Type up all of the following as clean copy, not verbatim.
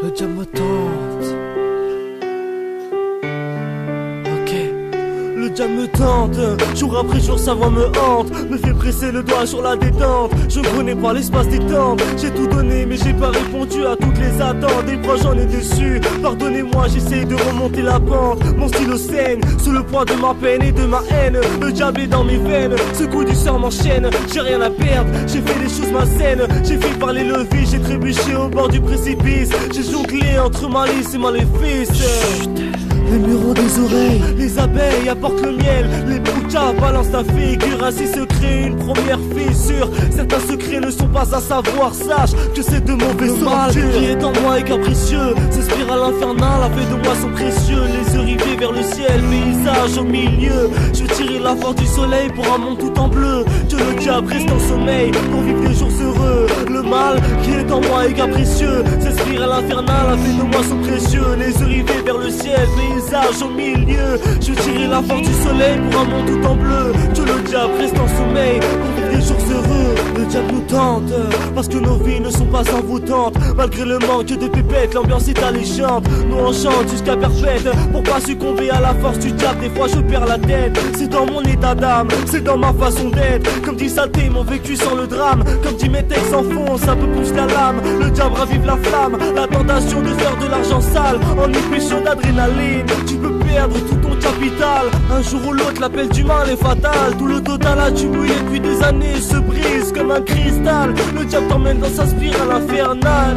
Le diable me tente. Ok. Le diable me tente. Jour après jour sa voix me hante. Me fait presser le doigt sur la détente. Je ne connais pas l'espace détente. J'ai tout donné mais j'ai pas répondu à toutes les attentes. Des proches j'en ai déçu. Pardonnez-moi j'essaye de remonter la pente. Mon stylo saigne sous le poids de ma peine et de ma haine. Le diable est dans mes veines. Ce coup du sort m'enchaîne. J'ai rien à perdre. J'ai fait des choses malsaines. J'ai fait parler le vie. J'ai trébuché au bord du précipice. J'ai jonglé entre malice et maléfice. Chut. Les murs ont des oreilles, les abeilles apportent le miel. Les boutas balancent ta figure, ainsi se crée une première fissure. Certains secrets ne sont pas à savoir, sache que c'est de mauvais le mal qui est en moi est capricieux. Ces spirales infernales a fait de moi sont précieux. Les yeux rivés vers le ciel, paysage au milieu. Je tirais la force du soleil pour un monde tout en bleu. Que le diable reste en sommeil pour vivre des jours heureux. Le mal qui est en moi est capricieux. Ces spirales infernales a fait de moi sont précieux. Les yeux rivés vers le ciel, paysage au milieu. Je tirais la force du soleil pour un monde tout en bleu. Que le diable reste en sommeil pour vivre des jours heureux. Le diable nous tente parce que nos vies ne sont pas envoûtantes. Malgré le manque de pépettes, l'ambiance est alléchante. Nous on chante jusqu'à perpète pour pas succomber à la force du diable. Des fois je perds la tête. C'est dans mon état d'âme, c'est dans ma façon d'être. Comme dit Saté, mon vécu sans le drame. Comme dit mes textes s'enfonce un peu plus la lame. Le diable ravive la flamme, la tentation de faire de l'argent sale en une pression d'adrénaline. Tu peux perdre tout ton capital. Un jour ou l'autre l'appel du mal est fatal. Tout le total accumulé depuis des années se brise comme un cristal. Le diable t'emmène dans sa spirale infernale.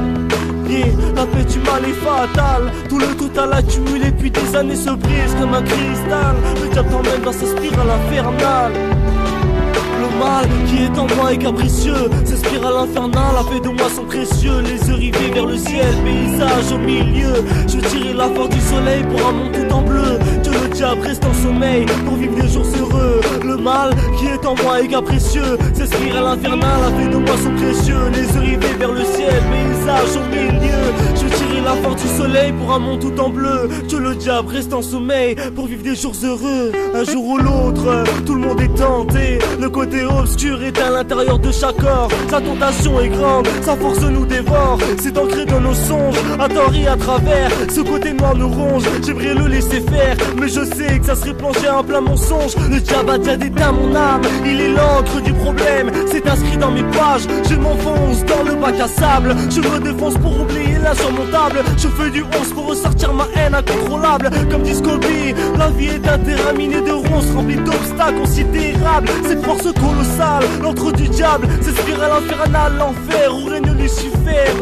L'appel du mal est fatal. Tout le total accumulé depuis des années se brise comme un cristal. Le diable t'emmène dans sa spirale infernale. Le mal qui est en moi est capricieux. Ces spirales infernales a fait de moi sont précieux. Les yeux rivés vers le ciel, paysage au milieu. Je tirais la force du soleil pour un monde tout en bleu. Que le diable reste en sommeil pour vivre des jours heureux. Le mal qui est en moi est capricieux. Ces spirales infernales a fait de moi sont précieux. Les yeux rivés vers le ciel, paysage au milieu. Je tirais la force du soleil pour un monde tout en bleu. Que le diable reste en sommeil pour vivre des jours heureux. Un jour ou l'autre, tout le monde est tenté. Le côté obscur est à l'intérieur de chaque corps. Sa tentation est grande, sa force nous dévore. C'est ancré dans nos songes, à tort et à travers. Ce côté noir nous ronge, j'aimerais le laisser faire, mais je sais que ça serait plongé en plein mensonge. Le diable a déjà déteint mon âme, il est l'encre du problème. C'est inscrit dans mes pages, je m'enfonce dans le bac à sable. Je me défonce pour oublier l'insurmontable. Je fais du 11 pour ressortir ma haine incontrôlable. Comme dit Scobie, la vie est un terrain miné de ronces rempli d'obstacles considérables. Cette force colossale, l'antre du diable, cette spirale infernale, l'enfer où règne Lucifer.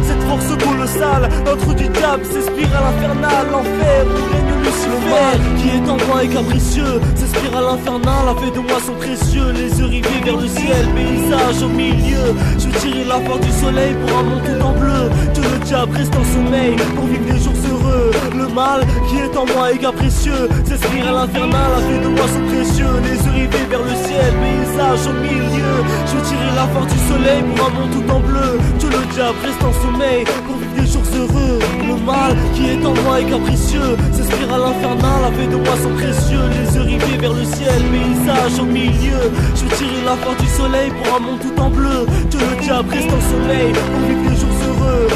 Cette force colossale, l'antre du diable, cette spirale infernale, l'enfer où règne Lucifer. Le mal qui est en moi est capricieux. Cette spirale infernale a fait de moi son précieux. Les yeux rivés vers le ciel, paysage au milieu. Je tirais la force du soleil pour un monde tout en bleu. Que le diable reste en sommeil pour vivre des jours heureux. Le mal qui est en moi est capricieux. Cette spirale infernale a fait de moi son précieux. Les yeux rivés vers le ciel, paysage au milieu. Je tirais la force du soleil pour un monde tout en bleu. Que le diable reste en sommeil pour vivre des jours heureux. Le mal qui est en moi est capricieux. Cette spirale infernale a fait de moi son précieux. Les yeux rivés vers le ciel, paysage au milieu. Je tirais la force du soleil pour un monde tout en bleu. Que le diable reste en sommeil pour vivre des jours heureux.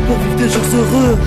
Pour vivre des jours heureux.